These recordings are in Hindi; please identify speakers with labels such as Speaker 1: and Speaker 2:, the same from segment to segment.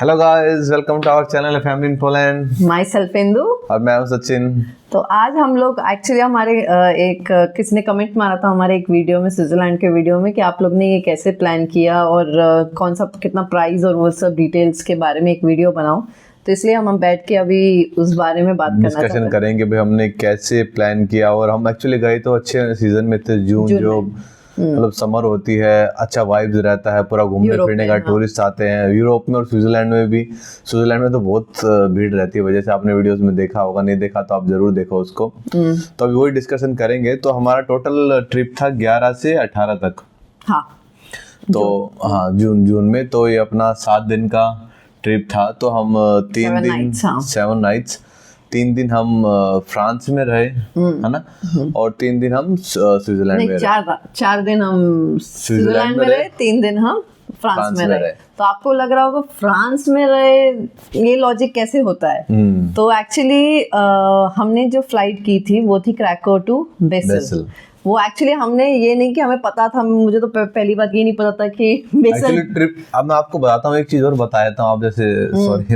Speaker 1: Hello guys, welcome to our channel family in Poland.
Speaker 2: Myself Indu
Speaker 1: और मैं हूं सचिन।
Speaker 2: तो आज हम लोग एक्चुअली हमारे एक किसी ने कमेंट मारा था हमारे एक वीडियो में, स्विट्जरलैंड के वीडियो में, कि आप लोग ने ये कैसे प्लान किया और कौन सा कितना प्राइस और वो सब डिटेल्स के बारे में एक वीडियो बनाओ। तो इसलिए हम बैठ के अभी उस बारे में बात करना चाहते हैं,
Speaker 1: डिस्कशन करेंगे भाई हमने कैसे प्लान किया। और हम एक्चुअली गए तो अच्छे सीजन में थे, जून जो मतलब समर होती है, अच्छा वाइब्स रहता है, पूरा घूमने फिरने का, टूरिस्ट आते हैं यूरोप में और स्विट्जरलैंड में भी। स्विट्जरलैंड में तो बहुत भीड़ रहती है, वजह से आपने वीडियोस में देखा होगा, नहीं देखा तो आप जरूर देखो उसको। तो अभी वही डिस्कशन करेंगे। तो हमारा टोटल ट्रिप था 11 से 18 तक।
Speaker 2: हाँ,
Speaker 1: तो हाँ जून में। तो ये अपना 7 दिन का ट्रिप था। तो हम 7 नाइट्स 3 दिन हम फ्रांस में रहे, है ना, और 3 दिन हम स्विट्जरलैंड में रहे। 4
Speaker 2: दिन हम स्विट्जरलैंड में रहे, 3 दिन हम फ्रांस में रहे। तो आपको लग रहा होगा फ्रांस में रहे, ये लॉजिक कैसे होता है। तो एक्चुअली हमने जो फ्लाइट की थी वो थी क्रैको टू बेसल। वो एक्चुअली हमने ये नहीं कि हमें पता था, मुझे तो पहली बात ये नहीं पता था कि
Speaker 1: एक्चुअली ट्रिप। अब मैं आपको बताता हूँ एक चीज और बताया था आप जैसे सॉरी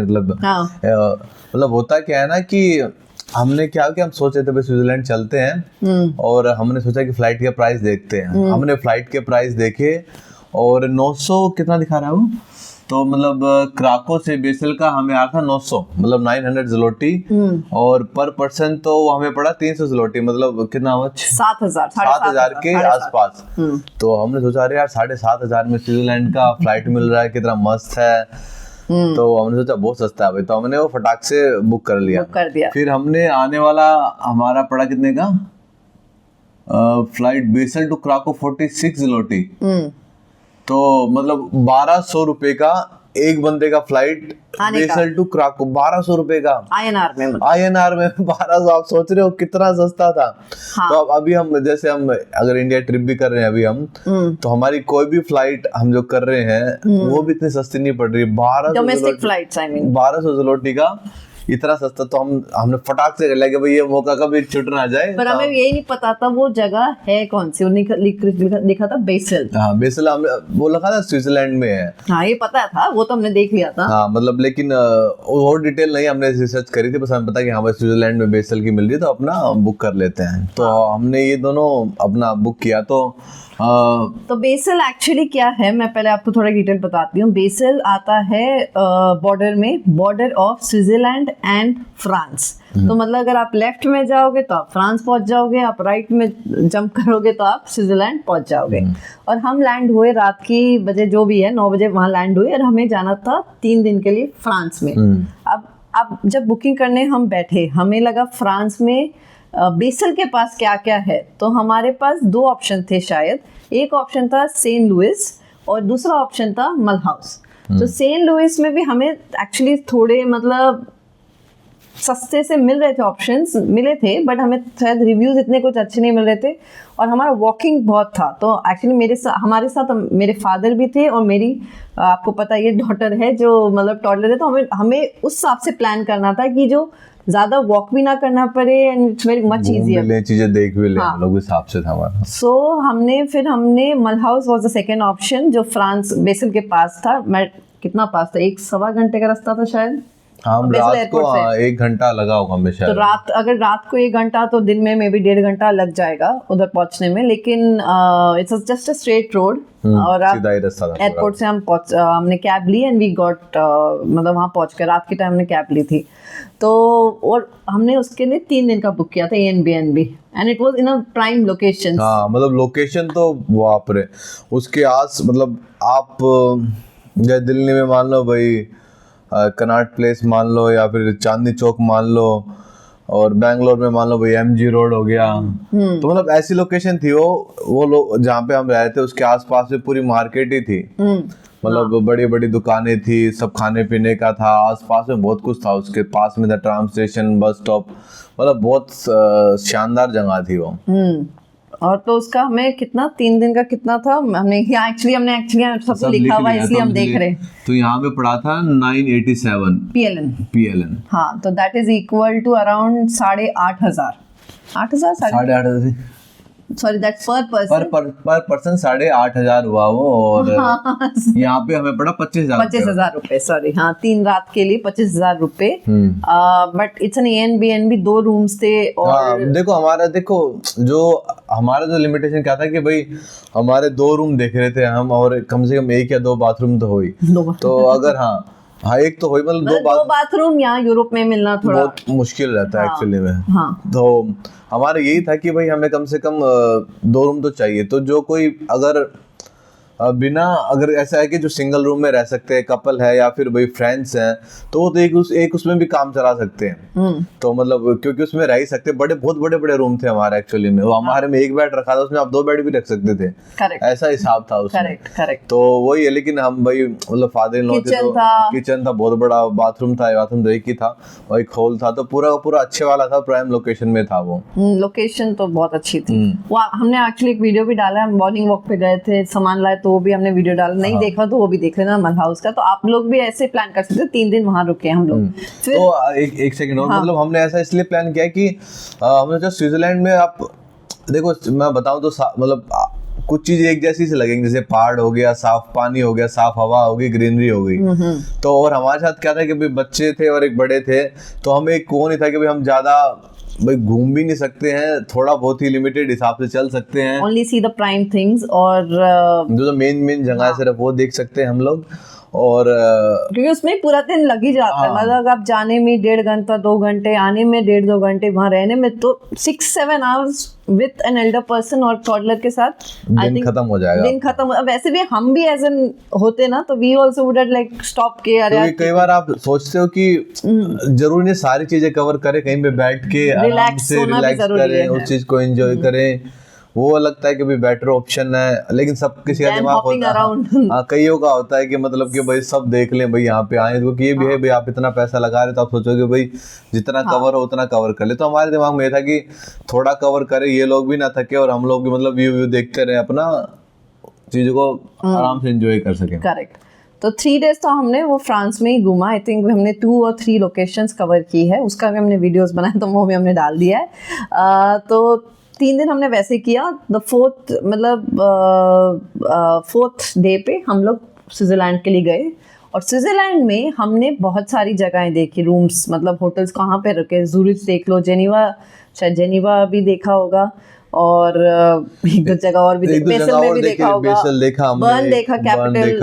Speaker 1: मतलब होता क्या है ना कि हमने क्या कि हम सोचे थे स्विट्जरलैंड चलते हैं और हमने सोचा कि फ्लाइट के प्राइस देखते हैं। हमने फ्लाइट के प्राइस देखे और 900 कितना दिखा रहा है वो, तो मतलब क्राको से बेसल का हमें आया था 900, मतलब 900 ज़लोटी, और पर पर्सन तो हमें पड़ा 300 ज़लोटी, मतलब कितना हुआ 7,000 के आसपास। तो हमने सोचा अरे यार 7,500 में स्विट्जरलैंड का फ्लाइट मिल रहा है, कितना मस्त है। तो हमने सोचा बहुत सस्ता है भाई, तो हमने वो फटाक से बुक कर दिया। फिर हमने आने वाला हमारा पड़ा कितने का, फ्लाइट बेसल टू क्राको 46 ज़लोटी, तो मतलब 1200 रुपए का एक बंदे का फ्लाइट बेसल टू क्राको, 1200 रुपए का INR में 1200। आप सोच रहे हो कितना सस्ता था। हाँ। तो अब अभी हम जैसे हम अगर इंडिया ट्रिप भी कर रहे हैं अभी हम, तो हमारी कोई भी फ्लाइट हम जो कर रहे हैं वो भी इतनी सस्ती नहीं पड़ रही है। 1200 ज़लोटी का इतना सस्ता। तो हमने फटाक से कर लिया कि भाई ये मौका कभी छूट ना जाए।
Speaker 2: पर हमें यही नहीं पता था वो जगह है कौन सी, लिखा था बेसल।
Speaker 1: हाँ बेसल, वो लिखा था स्विट्जरलैंड में है।
Speaker 2: हाँ ये पता था, वो तो हमने देख लिया था।
Speaker 1: हाँ मतलब लेकिन और डिटेल नहीं हमने रिसर्च करी थी, बस हमें पता कि हाँ भाई स्विट्जरलैंड में बेसल की मिल रही है तो अपना बुक कर लेते हैं। तो हमने ये दोनों अपना बुक किया। तो
Speaker 2: बेसल एक्चुअली क्या है, मैं पहले आपको थोड़ा डिटेल बताती हूँ। बेसल आता है border of Switzerland and France. तो मतलब अगर आप लेफ्ट में जाओगे तो आप फ्रांस पहुंच जाओगे, आप राइट में जंप करोगे तो आप स्विट्जरलैंड पहुंच जाओगे। और हम लैंड हुए रात की बजे जो भी है 9 बजे वहां लैंड हुए, और हमें जाना था 3 दिन के लिए फ्रांस में। अब जब बुकिंग करने हम बैठे, हमें लगा फ्रांस में बेसल के पास क्या क्या है। तो हमारे पास 2 ऑप्शन थे शायद, एक ऑप्शन था सेंट लुइस और दूसरा ऑप्शन था मलहाउस। तो सेंट लुइस में भी हमें एक्चुअली थोड़े मतलब सस्ते से मिल रहे थे, ऑप्शंस मिले थे, बट हमें शायद रिव्यूज इतने कुछ अच्छे नहीं मिल रहे थे और हमारा वॉकिंग बहुत था। तो एक्चुअली हमारे साथ मेरे फादर भी थे और मेरी आपको पता ये डॉटर है जो मतलब टॉडलर है। तो हमें उस हिसाब से प्लान करना था कि जो ज्यादा वॉक भी ना करना पड़े and it's very much easier, चीजें देख भी ले।
Speaker 1: हम लोग हिसाब से था हमारा।
Speaker 2: सो हमने मलहाउस वाज द सेकंड ऑप्शन जो फ्रांस बेसल के पास था। मैं कितना पास था, 1-1.25 घंटे का रास्ता था शायद।
Speaker 1: हम रात को 1 घंटा लगा होगा हमें शायद।
Speaker 2: तो अगर रात को 1 घंटा तो दिन में मे बी 1.5 घंटा लग जाएगा उधर पहुंचने में। लेकिन it's just a straight road और
Speaker 1: सीधा ही रास्ता था।
Speaker 2: एयरपोर्ट से हमने कैब ली एंड वी गॉट मतलब वहाँ पहुंच कर रात के टाइम हमने कैब ली थी। तो और हमने उसके लिए 3 दिन का बुक किया था Airbnb and it was in a prime location.
Speaker 1: हाँ मतलब लोकेशन तो बाप रे, उसके आस मतलब आप जैसे दिल्ली में मान लो भाई कनॉट प्लेस मान लो, या फिर चांदनी चौक मान लो, और बैंगलोर में मान लो भाई MG रोड हो गया। तो मतलब ऐसी लोकेशन थी वो लोग जहाँ पे हम रहे थे, उसके आसपास में पूरी मार्केट ही थी। मतलब बड़ी बड़ी दुकानें थी, सब खाने पीने का था, आसपास में बहुत कुछ था। उसके पास में था ट्राम स्टेशन, बस स्टॉप, मतलब बहुत शानदार जगह थी वो।
Speaker 2: और तो उसका हमें कितना 3 दिन का कितना था, हमने एक्चुअली सब लिखा हुआ है इसलिए हम देख रहे हैं।
Speaker 1: तो यहाँ पे पड़ा था 987 PLN।
Speaker 2: हाँ, तो that is equal to around 8,500 8,000
Speaker 1: 8,500
Speaker 2: sorry that per person
Speaker 1: 8,500 हुआ वो, और यहाँ पे हमें पड़ा
Speaker 2: 25,000 रुपए, सॉरी हाँ 3 रात के लिए 25,000 रुपए। But it's an Airbnb, 2 rooms थे। और
Speaker 1: देखो जो हमारा लिमिटेशन क्या था कि भाई हमारे 2 रूम देख रहे थे हम, और कम से कम 1 या 2 बाथरूम तो हो ही, तो अगर हाँ एक तो हो, मतलब 2
Speaker 2: बाथरूम यहाँ यूरोप में मिलना थोड़ा
Speaker 1: बहुत मुश्किल रहता है एक्चुअली में। तो हमारा यही था कि भाई हमें कम से कम 2 रूम तो चाहिए। तो जो कोई अगर ऐसा है कि जो सिंगल रूम में रह सकते हैं, कपल है या फिर भाई फ्रेंड्स हैं, तो वो तो एक उसमें भी काम चला सकते हैं। तो मतलब क्योंकि उसमें रह ही सकते, बहुत बड़े रूम थे हमारे एक्चुअली में। वो हमारे में 1 बेड रखा था, उसमें आप 2 बेड भी रख सकते थे। ऐसा हिसाब था उसमें। तो वही है, लेकिन हम भाई मतलब फादर इन लॉ थे, तो किचन था, बहुत बड़ा बाथरूम था, बाथरूम तो एक ही था, और एक हॉल था, तो पूरा अच्छे वाला था, प्राइम लोकेशन में था वो।
Speaker 2: लोकेशन तो बहुत अच्छी थी। वो हमने एक्चुअली एक वीडियो भी डाला है, हम मॉर्निंग वॉक पे गए थे, सामान लाए, तो वो भी हमने वीडियो डाला। नहीं देखा तो वो भी देख लेना मल हाउस का। तो आप लोग भी ऐसे प्लान कर सकते हो, 3 दिन वहां रुके हम लोग। फिर
Speaker 1: तो एक सेकंड और, मतलब हमने ऐसा इसलिए प्लान किया कि हमने जो स्विट्जरलैंड में, आप देखो मैं बताऊं तो मतलब कुछ चीजें एक जैसी से लगेंगी, जैसे पहाड़ हो गया, साफ पानी हो गया, साफ हवा हो गई, ग्रीनरी हो गई। तो और हमारे साथ क्या था कि भाई बच्चे थे और एक बड़े थे, तो हमें एक वो नहीं था कि भाई हम ज्यादा भाई घूम भी नहीं सकते हैं, थोड़ा बहुत ही लिमिटेड हिसाब से चल सकते हैं,
Speaker 2: only see the prime things, और
Speaker 1: जो मेन जगह है सिर्फ वो देख सकते हैं हम लोग। और
Speaker 2: क्योंकि उसमें पूरा दिन लग ही जाता है, मतलब आप जाने में 1.5 घंटा 2 घंटे, आने में 1.5-2 घंटे, वहाँ रहने में तो 6-7 hours with an elder person और टॉडलर के साथ
Speaker 1: दिन खत्म हो जाएगा।
Speaker 2: दिन खत्म। वैसे भी हम भी एज एन होते ना, तो we also would have like stop के। अरे
Speaker 1: कई बार आप सोचते हो कि जरूरी नहीं सारी चीजें कवर करें, कहीं पे बैठ के आराम से रिलैक्स करें, उस चीज को एंजॉय करें, वो लगता है कि भाई बेटर ऑप्शन है। लेकिन सब किसी का दिमाग होता है, कईयों का होता है कि मतलब कि भाई सब देख लें, भाई यहाँ पे आए, क्योंकि ये भी है भाई आप इतना पैसा लगा रहे, तो आप सोचोगे भाई जितना कवर हो उतना कवर कर ले। तो हमारे दिमाग में ये था कि थोड़ा कवर करें, ये लोग भी ना थके और हम लोग भी मतलब व्यू देखते रहे, अपना चीजों को आराम से एंजॉय कर सकें।
Speaker 2: करेक्ट। तो 3 डेज तो हमने वो फ्रांस में ही घूमा। आई थिंक हमने 2 और 3 लोकेशंस कवर की है, उसका भी हमने वीडियोस बनाए, तो वो भी हमने डाल दिया है। तो 3 दिन हमने वैसे किया। द 4th डे पे हम लोग स्विट्जरलैंड के लिए गए, और स्विट्जरलैंड में हमने बहुत सारी जगहें देखी, रूम्स मतलब होटल्स कहाँ पे रुके, ज़ूरिच देख लो, जेनीवा, शायद जेनीवा भी देखा होगा, और एक दो जगह और भी बेसल में भी देखा होगा, बर्न देखा, कैपिटल।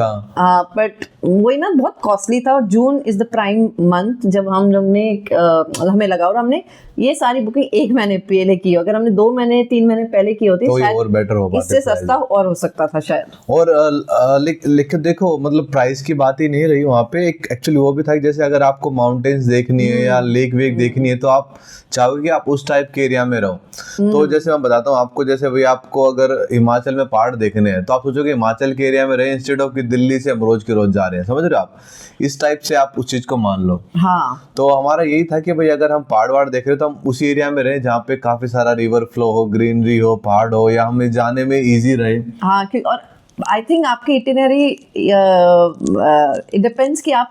Speaker 2: बट वही ना बहुत कॉस्टली था, और June is the prime month जब हम लोग ने हमें लगा, और हमने ये सारी बुकिंग 1 महीने पहले की। अगर हमने 2 महीने 3 महीने पहले की होती,
Speaker 1: तो शायद और बेटर हो,
Speaker 2: इससे सस्ता और हो सकता था शायद।
Speaker 1: और लेकिन देखो मतलब प्राइस की बात ही नहीं रही वहाँ पे, एक एक्चुअली वो भी था कि जैसे अगर आपको माउंटेन्स देखनी है या लेक वेक देखनी है, तो आप चाहोगे कि आप उस टाइप के एरिया में रहो। तो जैसे मैं बताता हूँ आपको, जैसे भाई आपको अगर हिमाचल में पहाड़ देखने हैं, तो आप सोचोगे हिमाचल के एरिया में रहे, इंस्टेड ऑफ कि दिल्ली से हम रोज के रोज जा रहे हैं, समझ रहे हो आप, इस टाइप से आप उस चीज को मान लो।
Speaker 2: हाँ।
Speaker 1: तो हमारा यही था कि भाई अगर हम पहाड़ वाड़ देख रहे हो, तो हम उसी एरिया में रहे जहाँ पे काफी सारा रिवर फ्लो हो, ग्रीनरी हो, पहाड़ हो, या हमें जाने में इजी रहे।
Speaker 2: हाँ, और आई थिंक आपकी इटिनरी इट डिपेंड्स कि आप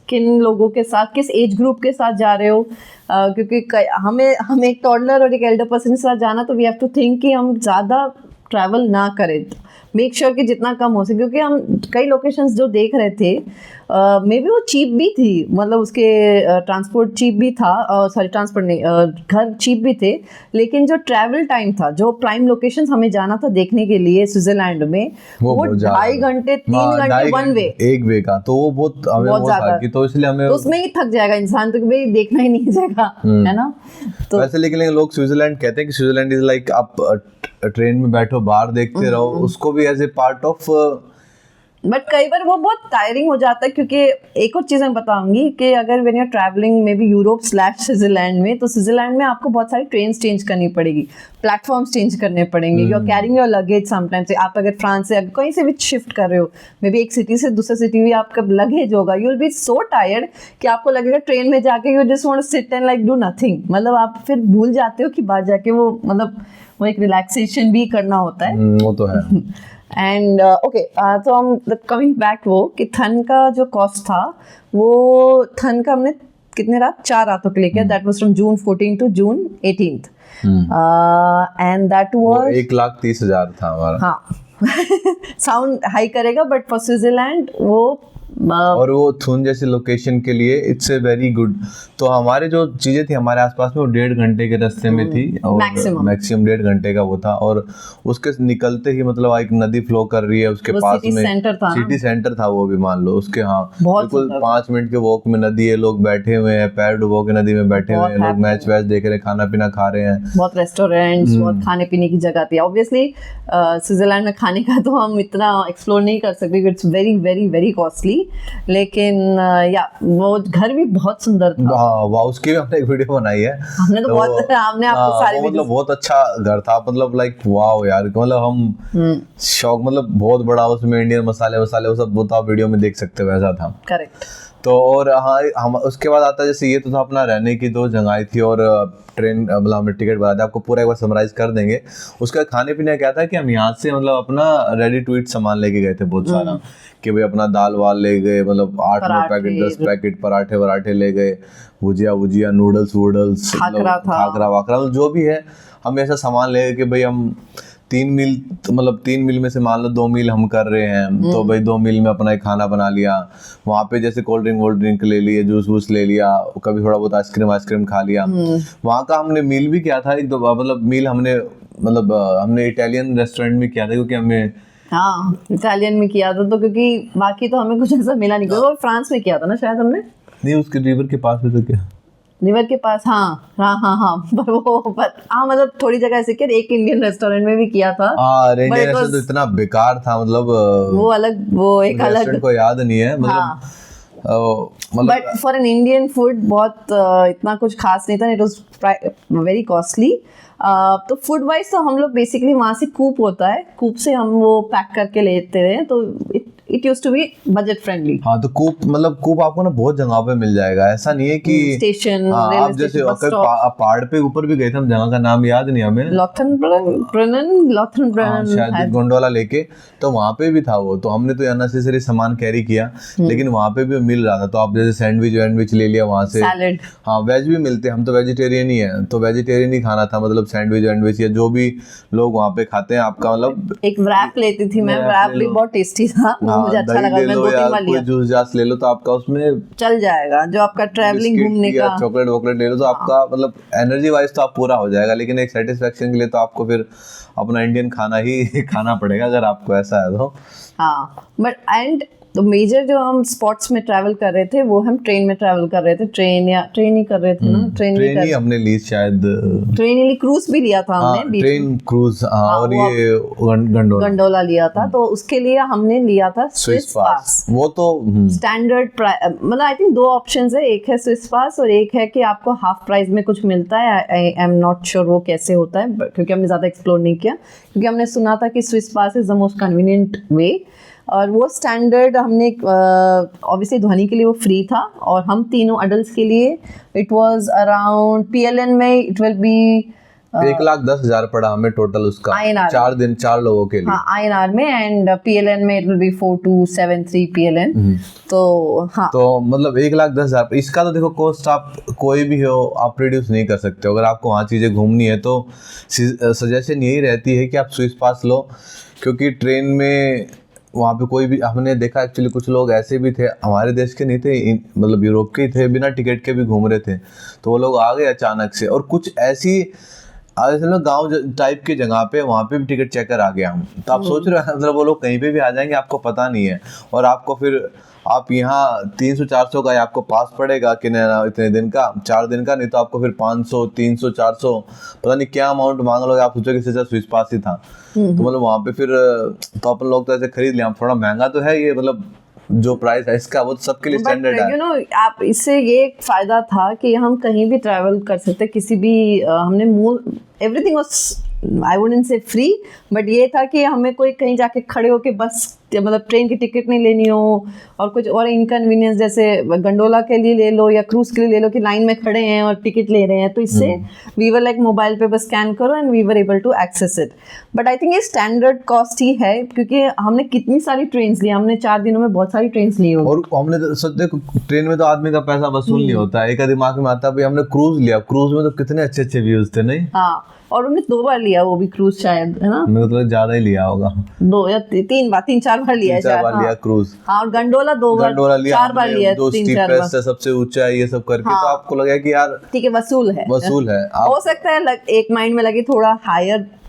Speaker 2: किन लोगों के साथ, किस एज ग्रुप के साथ जा रहे हो। क्योंकि हमें एक टॉडलर और एक एल्डर पर्सन के साथ जाना, तो वी हैव टू थिंक कि हम ज़्यादा ट्रैवल ना करें, मेक श्योर कि जितना कम हो सके। क्योंकि हम कई लोकेशंस जो देख रहे थे, मे बी वो चीप भी थी, मतलब उसके ट्रांसपोर्ट चीप भी था, सॉरी ट्रांसपोर्ट नहीं, घर चीप भी थे, लेकिन जो ट्रैवल टाइम था, जो प्राइम लोकेशंस हमें जाना था देखने के लिए स्विट्जरलैंड में, वो 2.5 घंटे 3 घंटे वन वे,
Speaker 1: एक वे का, तो वो बहुत ज्यादा, तो इसलिए हमें
Speaker 2: उसमें ही थक जाएगा इंसान, तो भाई देखना ही नहीं जाएगा, है ना। तो
Speaker 1: वैसे लेकिन लोग स्विट्जरलैंड कहते हैं कि स्विट्जरलैंड इज लाइक, आप ट्रेन में बैठो बाहर देखते रहो, उसको भी as a part of,
Speaker 2: but कई बार वो बहुत टायरिंग हो जाता है। क्योंकि एक और चीज़ मैं बताऊंगी कि अगर when you are travelling maybe Europe / Switzerland में, तो स्विट्जरलैंड में आपको बहुत सारी ट्रेन्स चेंज करनी पड़ेगी, प्लेटफॉर्म्स चेंज करने पड़ेंगे, you are carrying your luggage sometimes. आप अगर फ्रांस से कहीं से भी शिफ्ट कर रहे हो, मे बी एक सिटी से दूसरे सिटी में आपका लगेज होगा, you will be so tired कि आपको लगेगा ट्रेन में जाके you just want to sit and like do nothing, मतलब आप फिर भूल जाते हो कि बाहर जाके वो मतलब वो एक रिलैक्सेशन भी करना होता है।
Speaker 1: वो तो है।
Speaker 2: एंड ओके, तो हम कमिंग बैक, वो कि थन का जो कॉस्ट था, वो थन का हमने कितने रात 4 रातों के लिए किया, that was from June 14 to June 18। And that was
Speaker 1: 1,30,000 था हमारा।
Speaker 2: हाँ साउंड हाई करेगा बट फॉर स्विट्जरलैंड वो
Speaker 1: और वो थुन जैसे लोकेशन के लिए इट्स ए वेरी गुड। तो हमारे जो चीजें थी हमारे आसपास में वो 1.5 घंटे के रास्ते में थी और मैक्सिमम 1.5 घंटे का वो था। और उसके निकलते ही मतलब एक नदी फ्लो कर रही है उसके पास में, सिटी सेंटर था वो भी मान लो उसके, हाँ बिल्कुल 5 मिनट के वॉक में नदी है, लोग बैठे हुए हैं पैर डुबो के नदी में बैठे हुए हैं, लोग मैच वैच देख रहे हैं, खाना पीना खा रहे हैं,
Speaker 2: बहुत रेस्टोरेंट्स, बहुत खाने पीने की जगह थी। ऑब्वियसली स्विट्जरलैंड में खाने का तो हम इतना एक्सप्लोर नहीं कर सकते, it's very very very costly, लेकिन या वो घर भी बहुत सुंदर था।
Speaker 1: वाह उसकी भी हमने एक वीडियो बनाई है,
Speaker 2: हमने तो बहुत, हमने आपको सारे
Speaker 1: मतलब बहुत अच्छा घर था, मतलब लाइक वाह यार, मतलब हम शौक, मतलब बहुत बड़ा, उसमें इंडियन मसाले वसाले वो सब बहुत आप वीडियो में देख सकते हो, वैसा था।
Speaker 2: करेक्ट।
Speaker 1: तो और हाँ हम उसके बाद आता है जैसे ये तो था अपना रहने की 2 जगह थी और ट्रेन, मतलब हमने टिकट बता दिया आपको, पूरा एक बार समराइज कर देंगे। उसका खाने पीने क्या था कि हम यहाँ से मतलब अपना रेडी टू ईट सामान लेके गए थे बहुत सारा, कि भाई अपना दाल वाल ले गए, मतलब 8-9 पैकेट 10 पैकेट पराठे वराठे ले गए, भुजिया नूडल्स वूडल्स, खाकरा वाकरा, जो भी है हम ऐसा सामान ले गए कि भाई हम 3 मील में से मान लो 2 मील हम कर रहे हैं, तो भाई 2 मील में अपना एक खाना बना लिया। वहाँ पे जैसे कोल्ड ड्रिंक ले लिए, जूस वूस ले लिया, कभी थोड़ा बहुत आइसक्रीम खा लिया। वहाँ का हमने मील भी किया था एक दो, मतलब मील हमने इटालियन रेस्टोरेंट में किया था, क्योंकि हमें
Speaker 2: हाँ इटालियन में किया था, तो क्योंकि बाकी तो हमें कुछ ऐसा मिला नहीं, क्योंकि फ्रांस में किया था ना शायद हमने,
Speaker 1: नहीं उसके रिवर के पास में तो क्या,
Speaker 2: रिवर के पास, हाँ पर हाँ मतलब थोड़ी जगह ऐसे किया, एक इंडियन रेस्टोरेंट में भी किया था।
Speaker 1: इंडियन रेस्टोरेंट तो इतना बेकार था, मतलब
Speaker 2: वो अलग, वो एक अलग
Speaker 1: को याद नहीं है, मतलब
Speaker 2: but for an Indian food बहुत इतना कुछ खास नहीं था, इट वाज वेरी कॉस्टली। तो फूड वाइज तो हम लोग बेसिकली वहाँ से कूप होता है, कूप से हम वो पैक करके लेते रहे, तो it used to be budget friendly.
Speaker 1: हाँ तो कूप आपको ना बहुत जगह पे मिल जाएगा, ऐसा नहीं है कि
Speaker 2: स्टेशन,
Speaker 1: आप जैसे पहाड़ पे ऊपर भी गए थे हम, जगह का नाम याद नहीं हमें, लॉथनब्रनन शायद गोंडोला लेके, तो वहाँ पे भी था वो, तो हमने तो अननेसेसरी सामान कैरी किया, लेकिन वहाँ पे भी मिल रहा था। तो आप जैसे सैंडविच ले लिया वहाँ से, हाँ वेज भी मिलते, हम तो वेजिटेरियन ही है, तो वेजिटेरियन ही खाना था, मतलब सैंडविच या जो भी लोग वहाँ पे खाते हैं आपका, मतलब एक
Speaker 2: रैप लेती थी मैं, रैप भी बहुत टेस्टी था, मुझे अच्छा लगा, मैं 2-3 बार लिया।
Speaker 1: जूस जास ले लो तो आपका उसमें
Speaker 2: चल जाएगा, जो आपका ट्रैवलिंग घूमने का,
Speaker 1: चॉकलेट ले लो तो आपका मतलब एनर्जी वाइज तो आप पूरा हो जाएगा, लेकिन एक सेटिस्फेक्शन के लिए तो आपको फिर अपना इंडियन खाना ही खाना पड़ेगा, अगर आपको ऐसा है तो।
Speaker 2: हाँ बट एंड तो मेजर जो हम स्पॉट्स में ट्रैवल कर रहे थे वो हम ट्रेन में ट्रैवल कर रहे थे, ट्रेन ही कर रहे थे ना,
Speaker 1: ट्रेन ही हमने ली शायद,
Speaker 2: ट्रेन ही क्रूज भी लिया था हमने,
Speaker 1: ट्रेन क्रूज, और ये
Speaker 2: गंडोला लिया था, तो उसके लिए हमने लिया था स्विस पास।
Speaker 1: वो तो
Speaker 2: स्टैंडर्ड, मतलब आई थिंक 2 ऑप्शंस है, एक है स्विस पास और एक है कि आपको हाफ प्राइस में कुछ मिलता है। आई एम नॉट श्योर वो कैसे होता है, क्योंकि हमने ज़्यादा एक्सप्लोर नहीं किया, क्योंकि हमने सुना था कि Swiss pass is the most convenient way, और वो स्टैंडर्ड हमने ऑब्वियसली ध्वनि के लिए वो फ्री था, और हम तीनों अडल्ट्स के लिए इट वाज अराउंड PLN में इट विल बी
Speaker 1: 1,10,000 पड़ा हमें टोटल उसका, 4 लोगों के लिए,
Speaker 2: हाँ INR में, एंड PLN में इट विल बी 4273 PLN। तो हाँ
Speaker 1: तो मतलब 1,10,000 इसका तो देखो कॉस्ट आप कोई भी हो आप रिड्यूस नहीं कर सकते हो। अगर आपको वहाँ चीज़ें घूमनी है तो सजेशन यही रहती है कि आप स्विस पास लो, क्योंकि ट्रेन में वहाँ पे कोई भी, हमने देखा एक्चुअली कुछ लोग ऐसे भी थे, हमारे देश के नहीं थे, मतलब यूरोप के ही थे, बिना टिकट के भी घूम रहे थे, तो वो लोग आ गए अचानक से, और कुछ ऐसी गांव टाइप की जगह पे वहाँ पे भी टिकट चेकर आ गया हम, तो आप सोच रहे हो मतलब वो लोग कहीं पे भी आ जाएंगे, आपको पता नहीं है, और आपको फिर आप यहाँ 300-400 का आपको पास पड़ेगा कि नहीं, इतने दिन का 4 दिन का, नहीं तो आपको फिर 500 300 400 पता नहीं क्या अमाउंट मांग लोगे, आप सोचोगे कि स्विस पास ही था, तो मतलब वहाँ पे फिर तो अपन लोग तो ऐसे खरीद लिया, थोड़ा महंगा तो है ये, मतलब जो प्राइस है इसका वो सबके लिए स्टैंडर्ड है,
Speaker 2: यू नो आप इससे ये एक फायदा था कि हम कहीं भी ट्रैवल कर सकते, किसी भी हमने everything was I wouldn't say free, but ये था कि हमें कोई कहीं जाके खड़े होके बस मतलब ट्रेन की टिकट नहीं लेनी हो और कुछ और इनकन्वीनियंस जैसे गंडोला के लिए ले लो या क्रूज के लिए ले लो कि लाइन में खड़े हैं और टिकट ले रहे हैं, तो इससे वी वर लाइक मोबाइल पे बस स्कैन करो and we were able to access it. But I think ये स्टैंडर्ड कॉस्ट ही है क्योंकि हमने कितनी सारी ट्रेन ली, हमने 4 दिनों में बहुत सारी ट्रेन ली होगी।
Speaker 1: और हमने सोचते ट्रेन में तो आदमी का पैसा वसूल नहीं होता है, एक दिमाग में आता है भाई हमने क्रूज लिया, क्रूज में तो कितने अच्छे अच्छे व्यूज थे नहीं।
Speaker 2: हाँ, और उन्हें 2 बार लिया वो भी क्रूज शायद, है ना?
Speaker 1: मतलब ज्यादा ही लिया होगा,
Speaker 2: 2 या 3 बार, 3-4 बार लिया है,
Speaker 1: 3-4 बार लिया क्रूज।
Speaker 2: हाँ, और गंडोला 2 बार, 4 बार लिया, 3-4 बार
Speaker 1: सबसे ऊंचा है ये सब करके। तो आपको लगा कि यार
Speaker 2: ठीक है, वसूल है हो सकता है एक माइंड में लगे थोड़ा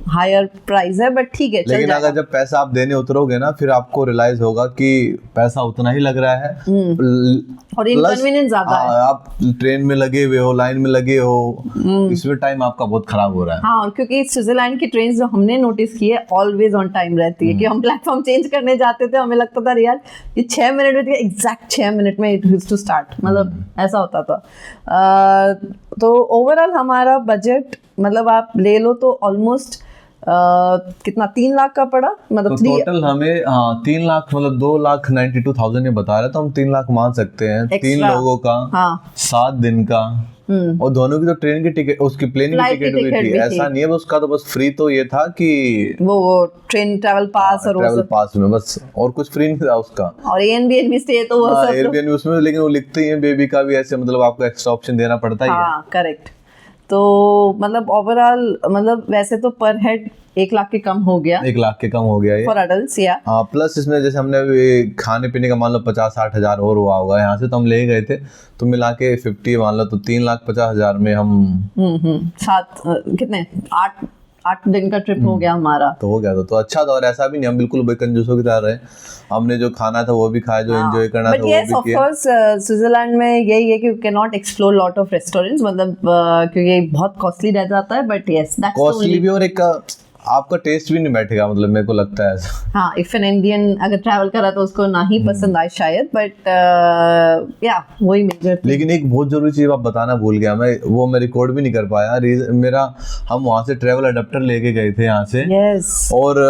Speaker 2: हायर प्राइस है, बट ठीक है,
Speaker 1: लेकिन अगर जब पैसा आप देने उतरोगे ना फिर आपको रियलाइज होगा कि पैसा उतना ही लग रहा है
Speaker 2: और इनकन्वीनियंस ज्यादा है।
Speaker 1: आप ट्रेन में लगे हुए हो, लाइन में लगे हो, इसमें टाइम आपका बहुत खराब हो रहा है।
Speaker 2: हाँ, और क्योंकि स्विट्जरलैंड की ट्रेन जो हमने नोटिस की है ऑलवेज ऑन टाइम रहती है, कि हम प्लेटफॉर्म चेंज करने जाते थे, हमें लगता था यार ये 6 मिनट में, एग्जैक्ट 6 मिनट में इट यूज्ड टू स्टार्ट, मतलब ऐसा होता था। तो ओवरऑल हमारा बजट मतलब आप ले लो तो ऑलमोस्ट कितना 3 लाख का पड़ा, मतलब
Speaker 1: तो टोटल हमें 3 लाख मतलब 2,92,000 ये बता रहा है, तो हम 3 लाख मान सकते हैं 3 लोगों का। 7 दिन का, और दोनों की तो ट्रेन की टिकट, उसकी प्लेन की टिकट भी थी, ऐसा नहीं है उसका तो बस फ्री तो ये था कि
Speaker 2: वो ट्रेन ट्रैवल पास और
Speaker 1: ट्रैवल पास में बस, और कुछ फ्री नहीं था उसका। और
Speaker 2: एयरबीएनबी स्टे तो वो सब
Speaker 1: एयरबीएनबी उसमें, लेकिन वो लिखते ही हैं बेबी का भी ऐसे, मतलब आपको एक्स्ट्रा ऑप्शन देना पड़ता ही है।
Speaker 2: करेक्ट। तो मतलब ओवरऑल मतलब वैसे तो पर हेड 1 लाख के कम हो गया,
Speaker 1: 1 लाख के कम हो गया ये
Speaker 2: फॉर एडल्ट्स या।
Speaker 1: हाँ, प्लस इसमें जैसे हमने खाने पीने का मान लो 50-60 हजार और हुआ होगा यहाँ से, तो हम ले गए थे तो मिला के 50 मान लो, तो 3,50,000 में हम
Speaker 2: 7 कितने 8 दिन का ट्रिप हो गया हमारा,
Speaker 1: तो हो गया तो अच्छा था। और ऐसा भी नहीं हम बिल्कुल बेकंजूसों की तरह रहे, हमने जो खाना था वो भी खाया, जो एंजॉय करना था वो भी किया।
Speaker 2: ऑफ कोर्स स्विट्जरलैंड में यही है कि you can not explore lot of restaurants, मतलब क्योंकि बहुत कॉस्टली रह जाता है, बट यस दैट्स
Speaker 1: कॉस्टली भी, और एक आपका टेस्ट भी नहीं बैठेगा, मतलब मेरे को लगता है ऐसा।
Speaker 2: हाँ, इफ एन इंडियन अगर ट्रैवल कर रहा तो उसको ना ही पसंद आए शायद, बट या वही मेजर।
Speaker 1: लेकिन एक बहुत जरूरी चीज आप बताना भूल गया मैं, वो मैं रिकॉर्ड भी नहीं कर पाया मेरा। हम वहाँ से ट्रैवल अडेप्टर लेके गए थे यहाँ से, और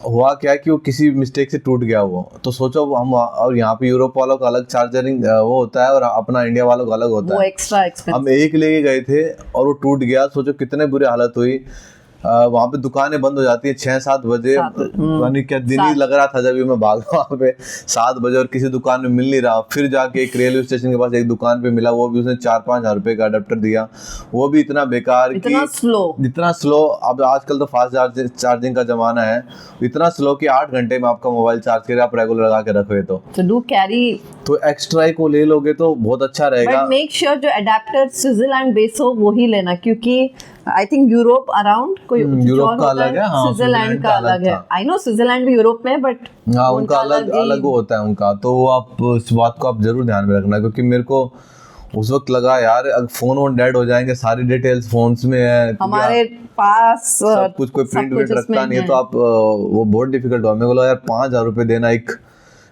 Speaker 1: हुआ क्या कि वो किसी मिस्टेक से टूट गया वो, तो सोचो हम, और यहाँ पे यूरोप वालों का अलग चार्जरिंग वो होता है और अपना इंडिया वालों का अलग होता है,
Speaker 2: एक्स्ट्रा एक्सपेंसिव।
Speaker 1: हम एक लेके गए थे और वो टूट गया, सोचो कितने बुरी हालत हुई। वहाँ पे दुकानें बंद हो जाती है 6-7 बजे, यानी क्या दिन ही लग रहा था जब मैं भागा वहाँ पे 7 बजे, और किसी दुकान में मिल नहीं रहा। फिर जाके एक रेलवे स्टेशन के पास एक दुकान पे मिला, वो भी उसने 4-5 हजार रुपए का अडेप्टर दिया, वो भी इतना बेकार,
Speaker 2: इतना
Speaker 1: स्लो। अब आजकल तो फास्ट चार्जिंग का जमाना है, इतना स्लो कि 8 घंटे में आपका मोबाइल चार्ज करके आप रेगुलर लगा के रखोगे तो
Speaker 2: डू कैरी,
Speaker 1: तो एक्स्ट्रा को ले लोगे तो बहुत अच्छा रहेगा।
Speaker 2: बट मेक श्योर जो अडेप्टर स्विट्जरलैंड बेस हो वो ही लेना, क्योंकि आई थिंक यूरोप अराउंड कोई
Speaker 1: यूरोप का अलग है, हाँ,
Speaker 2: स्विट्जरलैंड का अलग है। आई नो स्विट्जरलैंड भी यूरोप में, बट
Speaker 1: हाँ उनका अलग होता है उनका, तो आप इस बात को आप जरूर ध्यान में रखना, क्योंकि मेरे को उस वक्त लगा यार फोन डेड हो जाएंगे, सारी डिटेल्स फोन्स में है
Speaker 2: हमारे पास,
Speaker 1: सब कुछ, कोई प्रिंट रखता नहीं है, तो आप वो बहुत डिफिकल्ट हुआ। मेरे को लगा यार 5,000 रुपए देना एक,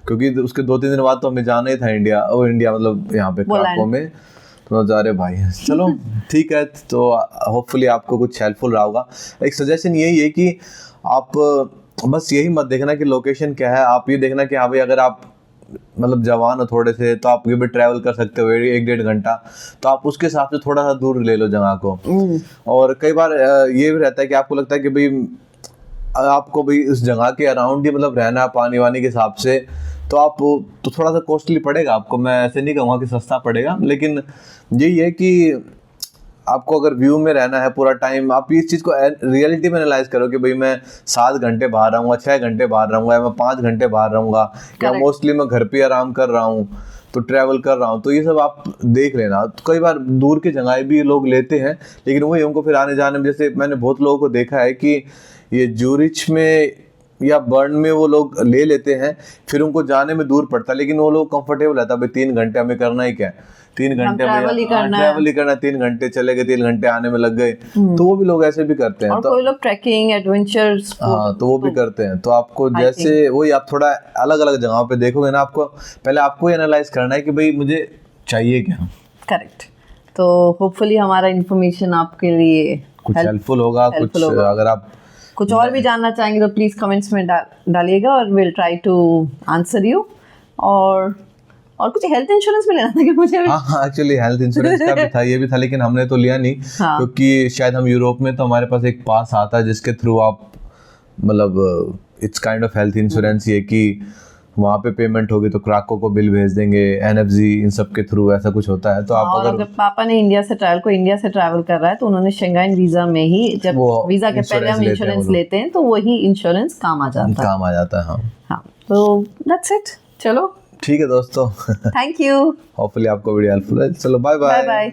Speaker 1: क्योंकि उसके 2-3 दिन बाद तो हमें जाना ही था इंडिया मतलब यहाँ पे क्राको में, तो जा रहे भाई। चलो ठीक है, तो होपफुली आपको कुछ हेल्पफुल रहा होगा। एक सजेशन यही है कि आप बस यही मत देखना कि लोकेशन क्या है, आप ये देखना कि हाँ भाई अगर आप मतलब जवान हो थोड़े से, तो आप ये भी ट्रैवल कर सकते हो 1-1.5 घंटा, तो आप उसके हिसाब से थोड़ा सा दूर ले लो जगह को। और कई बार ये भी रहता है कि आपको लगता है कि भाई आपको भाई उस जगह के अराउंड ही मतलब रहना पानी वानी के हिसाब से, तो आप तो थोड़ा सा कॉस्टली पड़ेगा आपको, मैं ऐसे नहीं कहूँगा कि सस्ता पड़ेगा, लेकिन यही है कि आपको अगर व्यू में रहना है पूरा टाइम, आप इस चीज़ को रियलिटी में एनालाइज करो कि भाई मैं 7 घंटे बाहर रहूँगा, 6 घंटे बाहर रहूँगा, या मैं 5 घंटे बाहर रहूँगा, या मोस्टली मैं घर पे आराम कर रहा हूँ, तो ट्रैवल कर रहा हूँ, तो ये सब आप देख लेना। तो कई बार दूर की जगह भी लोग लेते हैं, लेकिन वही उनको फिर आने जाने में, जैसे मैंने बहुत लोगों को देखा है कि ये ज्यूरिच में या बर्न में वो लोग ले लेते हैं, फिर उनको जाने में दूर पड़ता है, लेकिन वो लोग कंफर्टेबल रहता है, भाई 3 घंटे हमें करना ही क्या है, 3 घंटे ट्रैवल ही करना, 3 घंटे चले गए, 3 घंटे आने में लग गए, तो वो भी लोग ऐसे भी करते हैं।
Speaker 2: और कोई लोग ट्रैकिंग एडवेंचर्स,
Speaker 1: हाँ, तो वो भी करते हैं। तो आपको जैसे वही आप थोड़ा अलग अलग जगहों पे देखोगे ना, आपको पहले आपको एनालाइज करना है कि भाई मुझे चाहिए क्या।
Speaker 2: करेक्ट। तो होपफुली हमारा इन्फॉर्मेशन आपके लिए
Speaker 1: कुछ हेल्पफुल होगा, कुछ अगर आप
Speaker 2: कुछ और भी जानना चाहेंगे तो प्लीज कमेंट्स में डालिएगा और will try to answer you. और कुछ हेल्थ इंश्योरेंस भी लेना था कि मुझे?
Speaker 1: हाँ एक्चुअली हेल्थ इंश्योरेंस का भी था, ये भी था, लेकिन हमने तो लिया नहीं।
Speaker 2: हाँ।
Speaker 1: क्योंकि शायद हम यूरोप में तो हमारे पास एक पास आता है जिसके थ्रू आप मतलब it's kind of health insurance, ये कि वहाँ पे पेमेंट होगी तो क्राको को बिल भेज देंगे, एनएफजी इन सब के थ्रू ऐसा कुछ होता है। तो आप
Speaker 2: और अगर पापा ने इंडिया से ट्रैवल कर रहा है तो उन्होंने शेंगाइन वीजा में ही, जब वीजा के पहले हम इंश्योरेंस लेते हैं तो वही इंश्योरेंस काम आ जाता है। हाँ तो दैट्स इट। चलो
Speaker 1: ठीक है दोस्तों,
Speaker 2: थैंक यू।
Speaker 1: होपफुली आपको वीडियो हेल्पफुल है। चलो बाय बाय।